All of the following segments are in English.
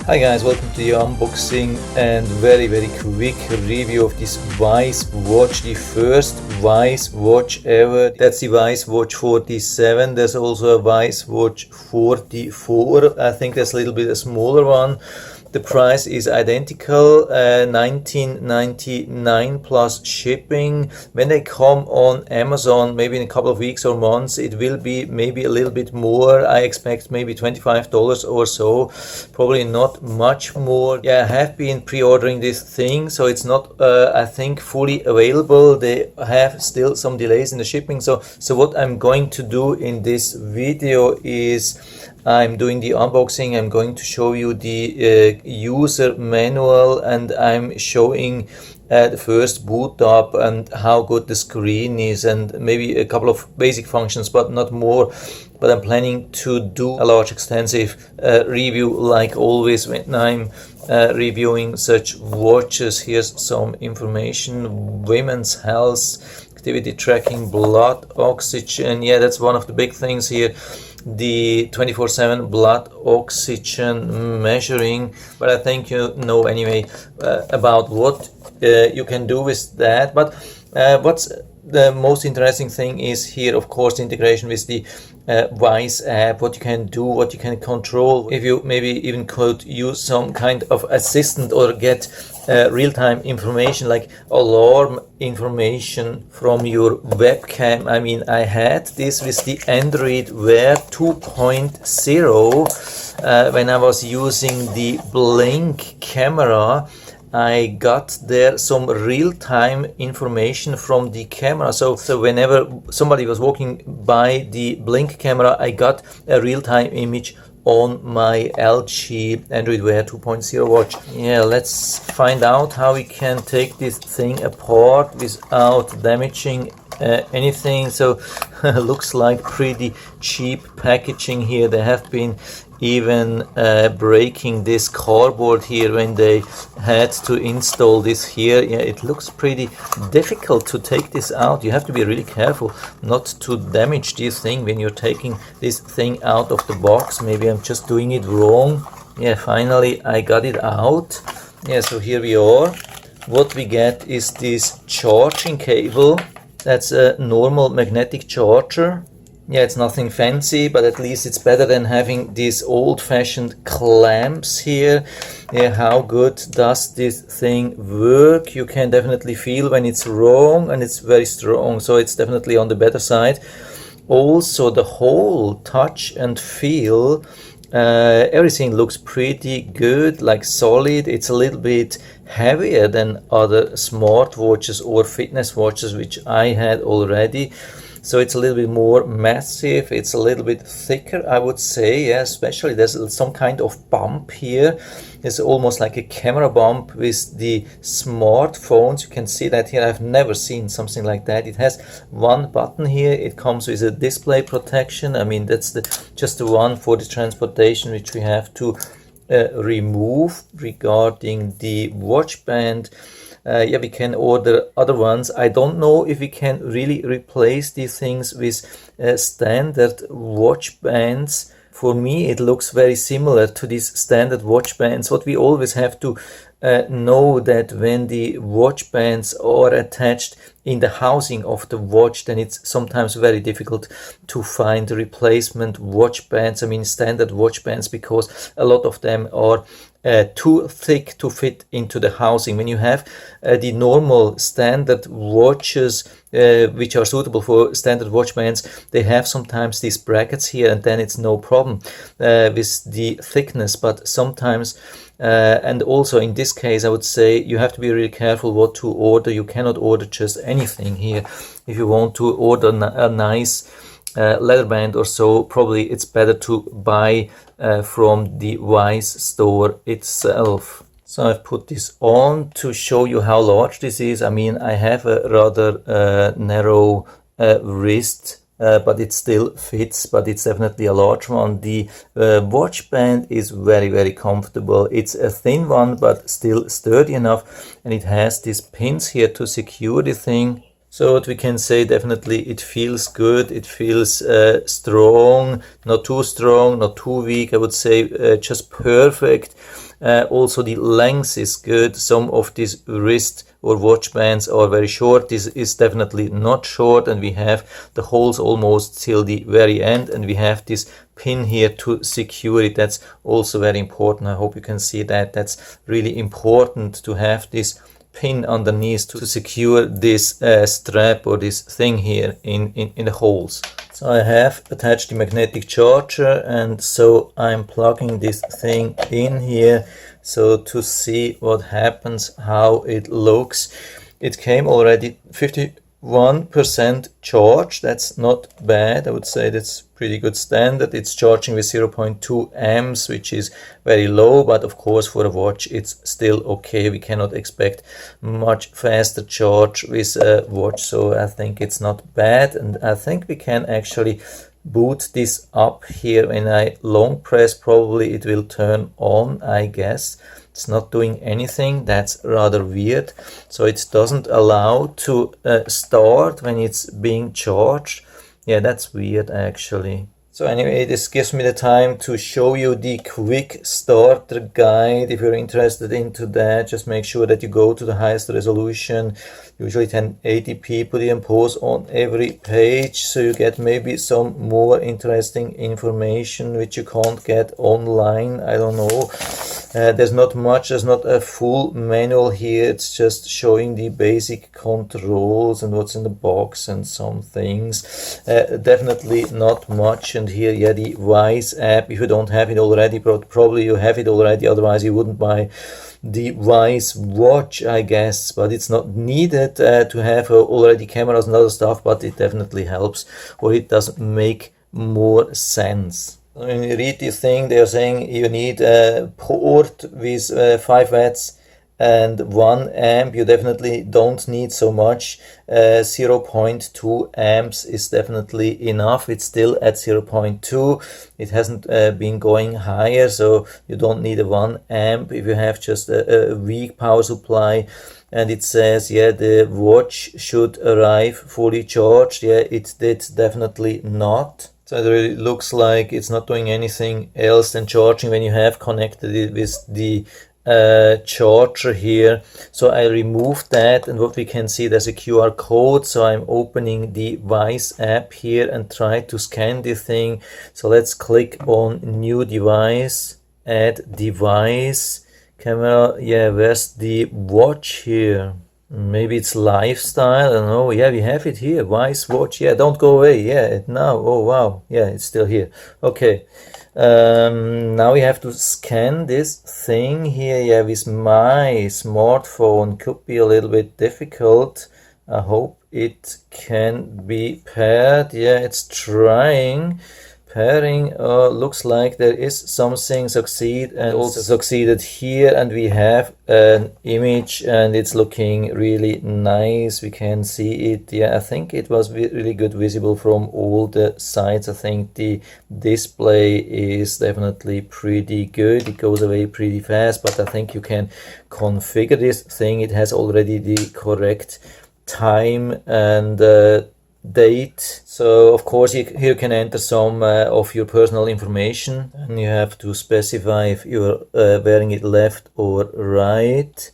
Hi guys, welcome to the unboxing and very quick review of this Wyze watch, the first Wyze watch ever. That's the Wyze Watch 47. There's also a Wyze Watch 44. I think that's a little bit a smaller one. The price is identical, $19.99 plus shipping. When they come on Amazon, maybe in a couple of weeks or months, it will be maybe a little bit more. I expect maybe $25 or so, probably not much more. Yeah, I have been pre-ordering this thing, so it's not, I think, fully available. They have still some delays in the shipping. So what I'm going to do in this video is I'm doing the unboxing. I'm going to show you the user manual, and I'm showing the first boot up and how good the screen is, and maybe a couple of basic functions, but not more. But I'm planning to do a large extensive review like always when I'm reviewing such watches. Here's some information: women's health, activity tracking, blood oxygen. Yeah, that's one of the big things here, the 24/7 blood oxygen measuring. But I think you know anyway about what you can do with that. But what's the most interesting thing is here, of course, the integration with the Wyze app, what you can do, what you can control. If you maybe even could use some kind of assistant or get real-time information like alarm information from your webcam. I mean, I had this with the Android Wear 2.0 when I was using the Blink camera. I got there some real-time information from the camera. So whenever somebody was walking by the Blink camera, I got a real-time image on my LG Android Wear 2.0 watch. Yeah, let's find out how we can take this thing apart without damaging anything. So looks like pretty cheap packaging here. They have been even breaking this cardboard here when they had to install this here. Yeah, it looks pretty difficult to take this out. You have to be really careful not to damage this thing when you're taking this thing out of the box. Maybe I'm just doing it wrong. Yeah, finally I got it out. Yeah, so here we are. What we get is this charging cable. That's a normal magnetic charger. Yeah, it's nothing fancy, but at least it's better than having these old-fashioned clamps here. Yeah, how good does this thing work? You can definitely feel when it's wrong, and it's very strong, so it's definitely on the better side. Also, the whole touch and feel, everything looks pretty good, like solid. It's a little bit heavier than other smartwatches or fitness watches which I had already. So it's a little bit more massive, it's a little bit thicker, I would say. Yeah, especially there's some kind of bump here. It's almost like a camera bump with the smartphones. You can see that here. I've never seen something like that. It has one button here. It comes with a display protection. I mean, that's just the one for the transportation, which we have to remove. Regarding the watch band, yeah, we can order other ones. I don't know if we can really replace these things with standard watch bands. For me, it looks very similar to these standard watch bands. What we always have to know that when the watch bands are attached in the housing of the watch, then it's sometimes very difficult to find replacement watch bands. I mean, standard watch bands, because a lot of them are too thick to fit into the housing. When you have the normal standard watches which are suitable for standard watch bands, they have sometimes these brackets here, and then it's no problem with the thickness. But sometimes and also in this case, I would say you have to be really careful what to order. You cannot order just anything here. If you want to order a nice leather band or so, probably it's better to buy from the Wyze store itself. So I've put this on to show you how large this is. I mean, I have a rather narrow wrist, but it still fits, but it's definitely a large one. The watch band is very comfortable. It's a thin one, but still sturdy enough, and it has these pins here to secure the thing. So what we can say, definitely it feels good, it feels strong, not too strong, not too weak. I would say just perfect. Also the length is good. Some of these wrist or watch bands are very short. This is definitely not short, and we have the holes almost till the very end, and we have this pin here to secure it. That's also very important. I hope you can see that. That's really important to have this pin underneath to secure this strap or this thing here in the holes. So I have attached the magnetic charger, and so I'm plugging this thing in here so to see what happens, how it looks. It came already 51% charge. That's not bad. I would say that's pretty good standard. It's charging with 0.2 amps, which is very low, but of course for a watch it's still okay. We cannot expect much faster charge with a watch, so I think it's not bad. And I think we can actually boot this up here. When I long press, probably it will turn on, I guess. It's not doing anything. That's rather weird. So it doesn't allow to start when it's being charged. Yeah, that's weird actually. So anyway, this gives me the time to show you the quick starter guide. If you're interested into that, just make sure that you go to the highest resolution, usually 1080p, put in pause on every page, so you get maybe some more interesting information which you can't get online. I don't know. There's not much, there's not a full manual here. It's just showing the basic controls and what's in the box and some things. Definitely not much. And here, yeah, the Wyze app, if you don't have it already, probably you have it already, otherwise you wouldn't buy the Wyze Watch, I guess. But it's not needed to have already cameras and other stuff, but it definitely helps, or it doesn't make more sense. When you read this thing, they are saying you need a port with 5 watts and 1 amp. You definitely don't need so much. 0.2 amps is definitely enough. It's still at 0.2. It hasn't been going higher, so you don't need a 1 amp if you have just a weak power supply. And it says, yeah, the watch should arrive fully charged. Yeah, it did definitely not. So it really looks like it's not doing anything else than charging when you have connected it with the charger here. So I removed that, and what we can see, there's a QR code. So I'm opening the Wyze app here and try to scan the thing. So let's click on new device, add device, camera. Yeah, where's the watch here? Maybe it's lifestyle, I don't know. Yeah, we have it here, Wyze Watch. Yeah, don't go away. Yeah, now, oh wow, yeah, it's still here. Okay, now we have to scan this thing here. Yeah, with my smartphone could be a little bit difficult. I hope it can be paired. Yeah, it's trying. Pairing looks like there is something succeed, and also succeeded here, and we have an image and it's looking really nice. We can see it. Yeah, I think it was really good visible from all the sides. I think the display is definitely pretty good. It goes away pretty fast, but I think you can configure this thing. It has already the correct time and date. So of course here you can enter some of your personal information, and you have to specify if you're wearing it left or right,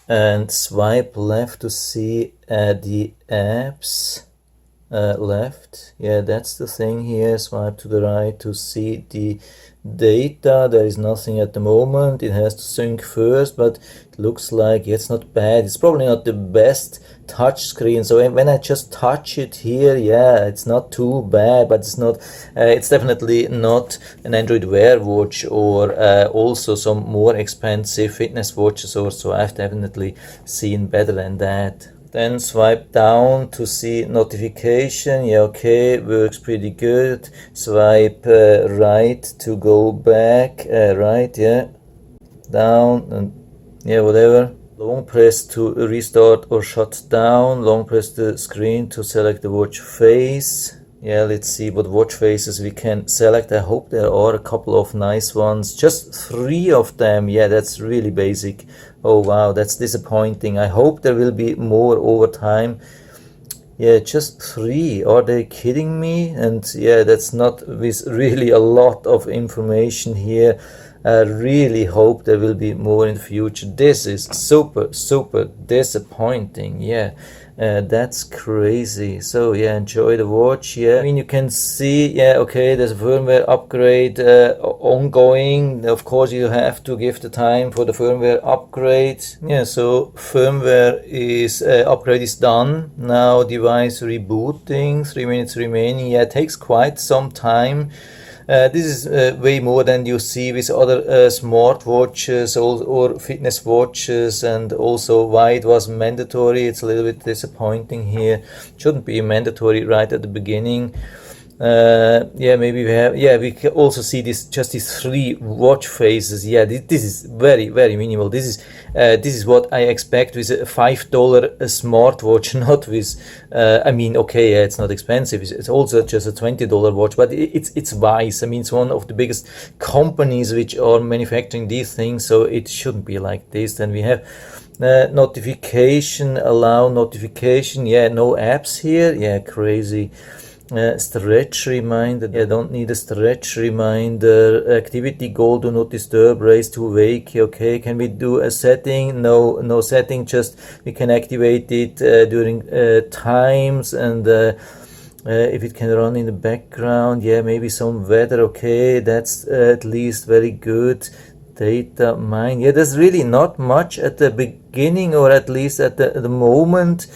and swipe left to see the apps. Left, yeah, that's the thing here. Swipe to the right to see the data. There is nothing at the moment. It has to sync first, but it looks like it's not bad. It's probably not the best touch screen, so when I just touch it here, yeah, it's not too bad, but it's not it's definitely not an Android Wear watch, or also some more expensive fitness watches, or so. I've definitely seen better than that. Then swipe down to see notification. Yeah, okay, works pretty good. Swipe right to go back. Right, yeah, down, and yeah, whatever. Long press to restart or shut down. Long press the screen to select the watch face. Yeah, let's see what watch faces we can select. I hope there are a couple of nice ones. Just 3 of them. Yeah, that's really basic. Oh wow, that's disappointing. I hope there will be more over time. Yeah, just 3. Are they kidding me? And yeah, that's not with really a lot of information here. I really hope there will be more in the future. This is super, super disappointing. Yeah, that's crazy. So yeah, enjoy the watch. Yeah, I mean, you can see, yeah, okay, there's a firmware upgrade ongoing. Of course, you have to give the time for the firmware upgrade. Yeah, so firmware is upgrade is done. Now device rebooting, 3 minutes remaining. Yeah, it takes quite some time. This is way more than you see with other smart watches or fitness watches, and also why it was mandatory. It's a little bit disappointing here. Shouldn't be mandatory right at the beginning. Yeah, maybe we have, yeah, we can also see this, just these 3 watch faces. Yeah, this is very, very minimal. This is what I expect with a $5 smartwatch, not with I mean, okay, yeah, it's not expensive, it's also just a $20 watch, but it's Wyze. I mean, it's one of the biggest companies which are manufacturing these things, so it shouldn't be like this. Then we have notification, allow notification. Yeah, no apps here. Yeah, crazy. Stretch reminder. Yeah, don't need a stretch reminder. Activity goal, do not disturb, raise to wake. Okay, can we do a setting? No setting, just we can activate it during times, and if it can run in the background. Yeah, maybe some weather. Okay, that's at least very good. Data mine. Yeah, there's really not much at the beginning, or at least at the moment.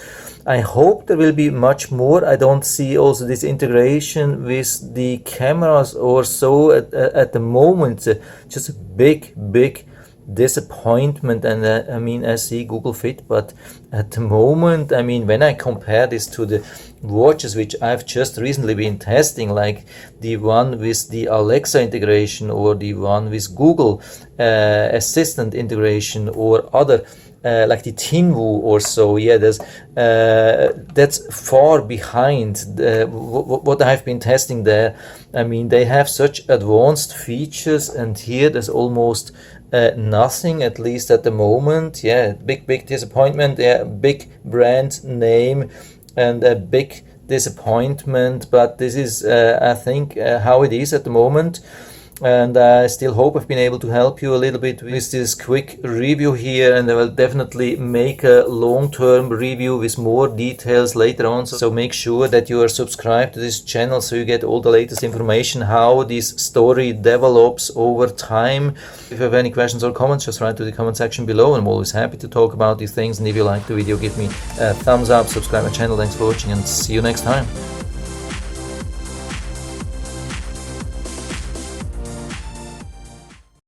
I hope there will be much more. I don't see also this integration with the cameras or so at the moment. Just a big disappointment. And I mean, I see Google Fit, but at the moment, I mean, when I compare this to the watches which I've just recently been testing, like the one with the Alexa integration, or the one with Google Assistant integration, or other like the Tinwu or so, yeah, there's that's far behind what I've been testing there. I mean, they have such advanced features, and here there's almost nothing, at least at the moment. Yeah, big disappointment. Yeah, big brand name and a big disappointment, but this is I think how it is at the moment. And I still hope I've been able to help you a little bit with this quick review here, and I will definitely make a long-term review with more details later on. So make sure that you are subscribed to this channel so you get all the latest information, how this story develops over time. If you have any questions or comments, just write to the comment section below. I'm always happy to talk about these things, and if you like the video, give me a thumbs up, subscribe my channel. Thanks for watching, and see you next time.